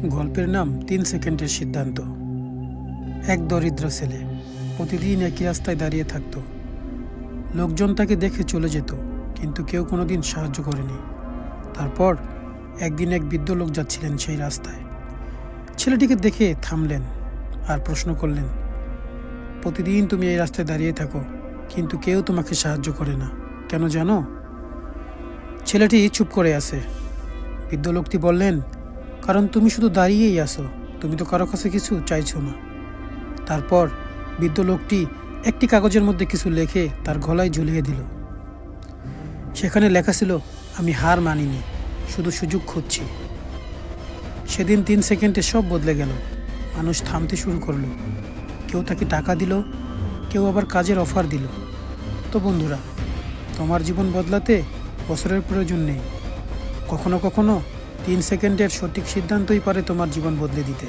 গল্পের নাম 3 সেকেন্ডের সিদ্ধান্ত। এক দরিদ্র ছেলে প্রতিদিন একই রাস্তায় দাঁড়িয়ে থাকত। লোকজন তাকে দেখে চলে যেত, কিন্তু কেউ কোনোদিন সাহায্য করেনি। তারপর একদিন এক বৃদ্ধ লোক যাচ্ছিলেন সেই রাস্তায়। ছেলেটিকে দেখে থামলেন আর প্রশ্ন করলেন, প্রতিদিন তুমি এই রাস্তায় দাঁড়িয়ে থাকো, কিন্তু কেউ তোমাকে সাহায্য করে না, কেন জানো? ছেলেটি চুপ করে আছে। বৃদ্ধ লোকটি বললেন, কারণ তুমি শুধু দাঁড়িয়েই আসো, তুমি তো কারো কাছে কিছু চাইছো না। তারপর বৃদ্ধ লোকটি একটি কাগজের মধ্যে কিছু লিখে তার গলায় ঝুলিয়ে দিল। সেখানে লেখা ছিল, আমি হার মানিনি, শুধু সুযোগ খুঁজছি। সেদিন 3 সেকেন্ডে সব বদলে গেল। মানুষ থামতে শুরু করলো, কেউ তাকে টাকা দিল, কেউ আবার কাজের অফার দিল। তো বন্ধুরা, তোমার জীবন বদলাতে বছরের প্রয়োজন নেই। কখনো কখনো 3 সেকেন্ডের সঠিক সিদ্ধান্তই পারে তোমার জীবন বদলে দিতে।